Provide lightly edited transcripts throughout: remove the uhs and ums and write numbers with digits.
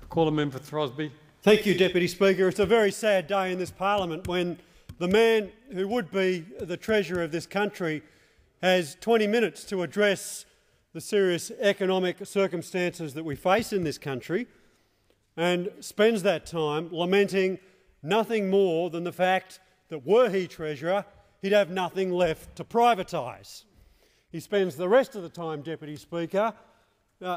Call the member for Throsby. Thank you, Deputy Speaker. It's a very sad day in this parliament when the man who would be the Treasurer of this country has 20 minutes to address the serious economic circumstances that we face in this country and spends that time lamenting nothing more than the fact that were he Treasurer, he'd have nothing left to privatise. He spends the rest of the time, Deputy Speaker,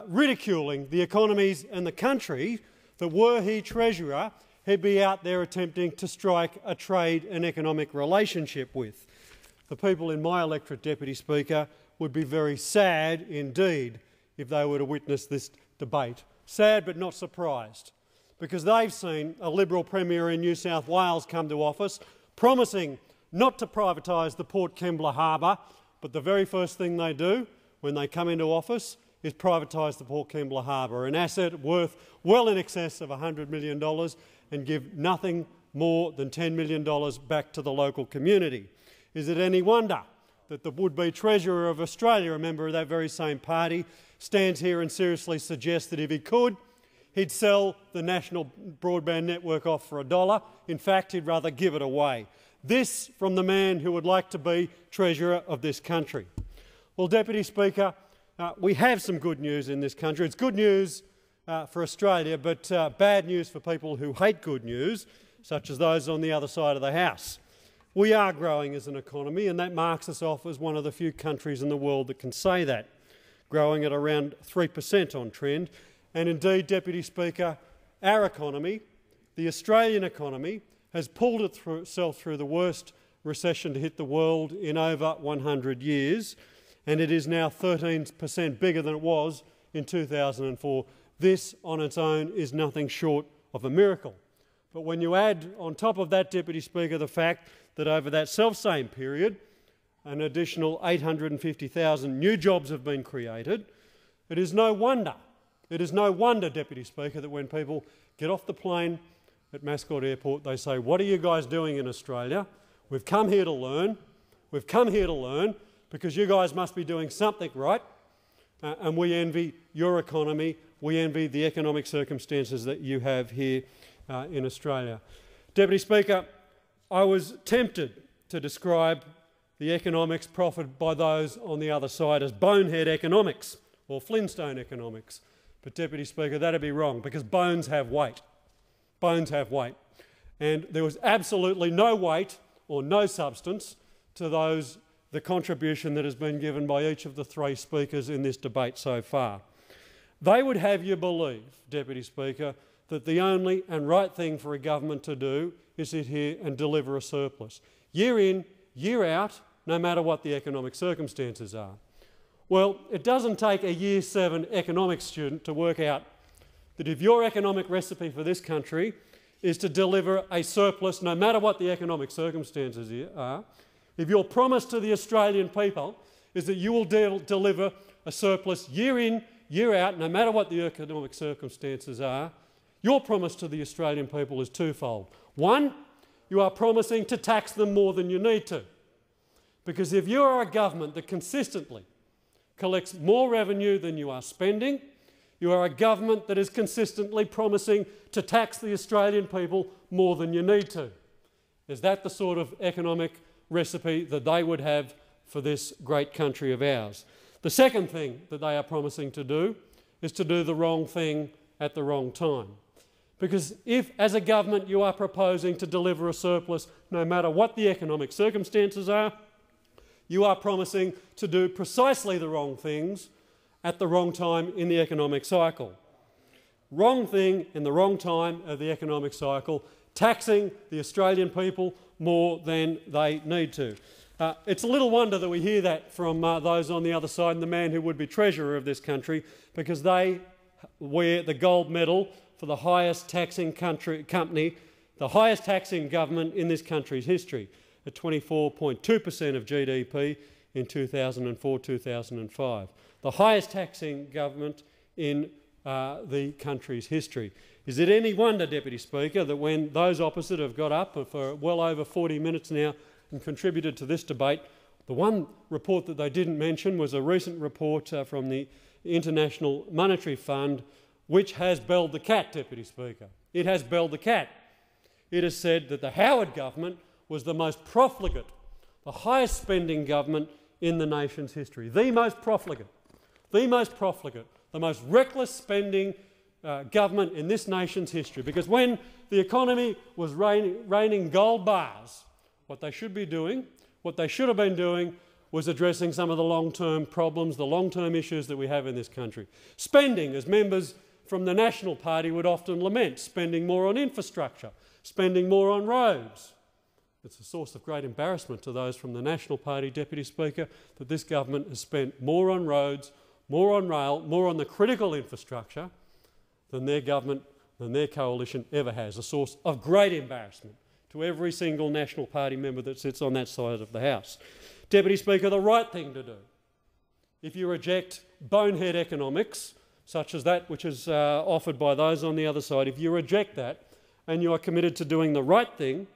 ridiculing the economies and the country that were he Treasurer, he'd be out there attempting to strike a trade and economic relationship with. The people in my electorate, Deputy Speaker, would be very sad indeed if they were to witness this debate. Sad but not surprised, because they've seen a Liberal Premier in New South Wales come to office promising not to privatise the Port Kembla Harbour, but the very first thing they do when they come into office is privatise the Port Kembla Harbour, an asset worth well in excess of $100 million, and give nothing more than $10 million back to the local community. Is it any wonder that the would-be Treasurer of Australia, a member of that very same party, stands here and seriously suggests that if he could, he'd sell the national broadband network off for $1. In fact, he'd rather give it away. This from the man who would like to be Treasurer of this country. Well, Deputy Speaker, we have some good news in this country. It's good news for Australia, but bad news for people who hate good news, such as those on the other side of the House. We are growing as an economy, and that marks us off as one of the few countries in the world that can say that, growing at around 3% on trend. And indeed, Deputy Speaker, our economy, the Australian economy, has pulled itself through the worst recession to hit the world in over 100 years, and it is now 13% bigger than it was in 2004. This on its own is nothing short of a miracle. But when you add on top of that, Deputy Speaker, the fact that over that self-same period an additional 850,000 new jobs have been created, it is no wonder, Deputy Speaker, that when people get off the plane at Mascot Airport they say, "What are you guys doing in Australia? We've come here to learn. We've come here to learn because you guys must be doing something right, and we envy your economy. We envy the economic circumstances that you have here in Australia." Deputy Speaker, I was tempted to describe the economics proffered by those on the other side as bonehead economics or Flintstone economics. But, Deputy Speaker, that'd be wrong, because bones have weight. Bones have weight. And there was absolutely no weight or no substance to the contribution that has been given by each of the three speakers in this debate so far. They would have you believe, Deputy Speaker, that the only and right thing for a government to do is sit here and deliver a surplus, year in, year out, no matter what the economic circumstances are. Well, it doesn't take a Year 7 economics student to work out that if your economic recipe for this country is to deliver a surplus no matter what the economic circumstances are, if your promise to the Australian people is that you will deliver a surplus year in, year out, no matter what the economic circumstances are, your promise to the Australian people is twofold. One, you are promising to tax them more than you need to. Because if you are a government that consistently collects more revenue than you are spending, you are a government that is consistently promising to tax the Australian people more than you need to. Is that the sort of economic recipe that they would have for this great country of ours? The second thing that they are promising to do is to do the wrong thing at the wrong time. Because if, as a government, you are proposing to deliver a surplus no matter what the economic circumstances are, you are promising to do precisely the wrong things at the wrong time in the economic cycle. Wrong thing in the wrong time of the economic cycle, taxing the Australian people more than they need to. It's a little wonder that we hear that from those on the other side and the man who would be Treasurer of this country, because they wear the gold medal for the highest taxing company, the highest taxing government in this country's history, at 24.2% of GDP in 2004-2005. The highest taxing government in the country's history. Is it any wonder, Deputy Speaker, that when those opposite have got up for well over 40 minutes now and contributed to this debate, the one report that they didn't mention was a recent report from the International Monetary Fund which has belled the cat, Deputy Speaker. It has belled the cat. It has said that the Howard government was the most profligate, the highest spending government in the nation's history. The most profligate, the most reckless spending government in this nation's history. Because when the economy was raining gold bars, what they should be doing, what they should have been doing, was addressing some of the long-term problems, the long-term issues that we have in this country. Spending, as members from the National Party would often lament, spending more on infrastructure, spending more on roads. It's a source of great embarrassment to those from the National Party, Deputy Speaker, that this government has spent more on roads, more on rail, more on the critical infrastructure than their government, than their coalition ever has. A source of great embarrassment to every single National Party member that sits on that side of the House. Deputy Speaker, the right thing to do, if you reject bonehead economics, such as that which is offered by those on the other side, if you reject that and you are committed to doing the right thing,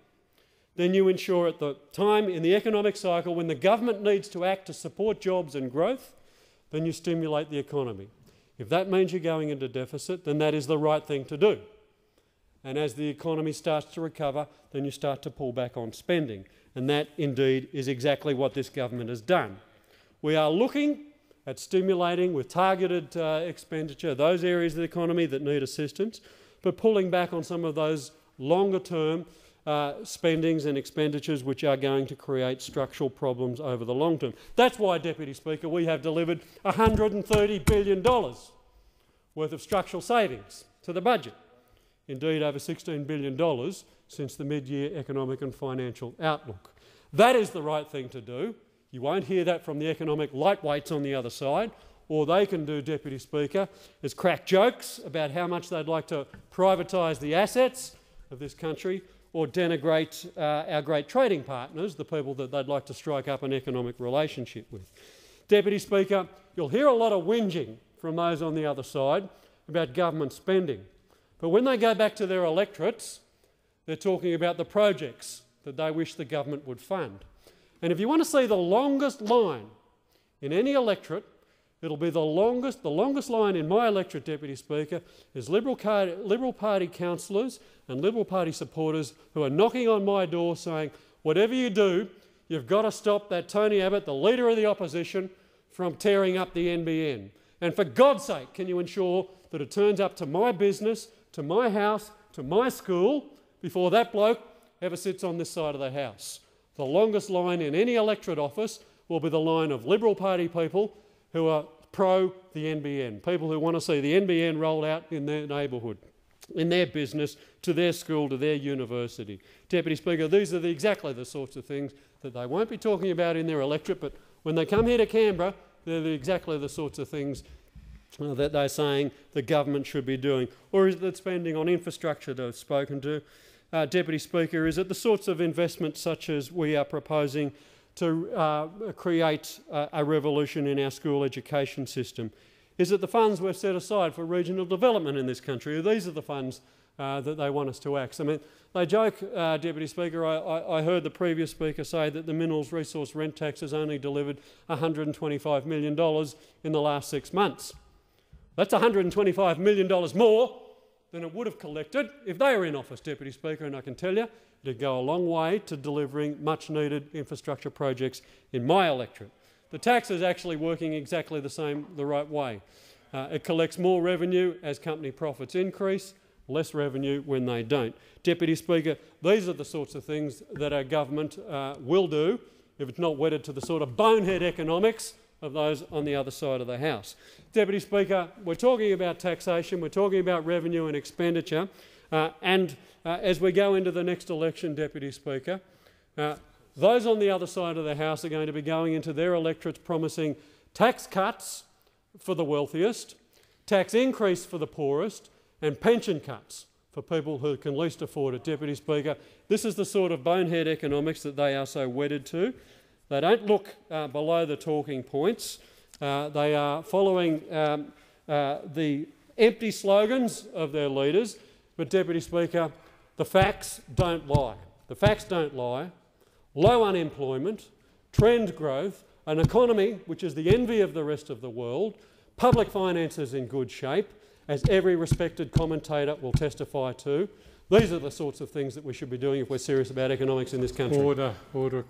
then you ensure at the time in the economic cycle when the government needs to act to support jobs and growth, then you stimulate the economy. If that means you're going into deficit, then that is the right thing to do. And as the economy starts to recover, then you start to pull back on spending. And that, indeed, is exactly what this government has done. We are looking at stimulating with targeted expenditure those areas of the economy that need assistance, but pulling back on some of those longer-term spendings and expenditures which are going to create structural problems over the long term. That's why, Deputy Speaker, we have delivered $130 billion worth of structural savings to the budget. Indeed, over $16 billion since the mid-year economic and financial outlook. That is the right thing to do. You won't hear that from the economic lightweights on the other side. All they can do, Deputy Speaker, is crack jokes about how much they'd like to privatise the assets of this country or denigrate our great trading partners, the people that they'd like to strike up an economic relationship with. Deputy Speaker, you'll hear a lot of whinging from those on the other side about government spending. But when they go back to their electorates, they're talking about the projects that they wish the government would fund. And if you want to see the longest line in any electorate, it'll be the longest line in my electorate, Deputy Speaker, is Liberal Party councillors and Liberal Party supporters who are knocking on my door saying, whatever you do, you've got to stop that Tony Abbott, the Leader of the Opposition, from tearing up the NBN. And for God's sake, can you ensure that it turns up to my business, to my house, to my school, before that bloke ever sits on this side of the House. The longest line in any electorate office will be the line of Liberal Party people who are pro the NBN, people who want to see the NBN rolled out in their neighbourhood, in their business, to their school, to their university. Deputy Speaker, these are exactly the sorts of things that they won't be talking about in their electorate, but when they come here to Canberra, they're exactly the sorts of things that they're saying the government should be doing. Or is it that spending on infrastructure that I've spoken to? Deputy Speaker, is it the sorts of investments such as we are proposing to create a revolution in our school education system? Is it the funds we've set aside for regional development in this country? These are the funds that they want us to axe. I mean, they joke, Deputy Speaker, I heard the previous speaker say that the Minerals Resource Rent Tax has only delivered $125 million in the last 6 months. That's $125 million more than it would have collected if they were in office, Deputy Speaker, and I can tell you it'd go a long way to delivering much-needed infrastructure projects in my electorate. The tax is actually working exactly the right way. It collects more revenue as company profits increase, less revenue when they don't. Deputy Speaker, these are the sorts of things that our government will do if it's not wedded to the sort of bonehead economics of those on the other side of the House. Deputy Speaker, we're talking about taxation, we're talking about revenue and expenditure, and as we go into the next election, Deputy Speaker, those on the other side of the House are going to be going into their electorates promising tax cuts for the wealthiest, tax increase for the poorest, and pension cuts for people who can least afford it. Deputy Speaker, this is the sort of bonehead economics that they are so wedded to. They don't look below the talking points. They are following the empty slogans of their leaders. But, Deputy Speaker, the facts don't lie. The facts don't lie. Low unemployment, trend growth, an economy which is the envy of the rest of the world, public finances in good shape, as every respected commentator will testify to. These are the sorts of things that we should be doing if we're serious about economics in this country. Order. Order.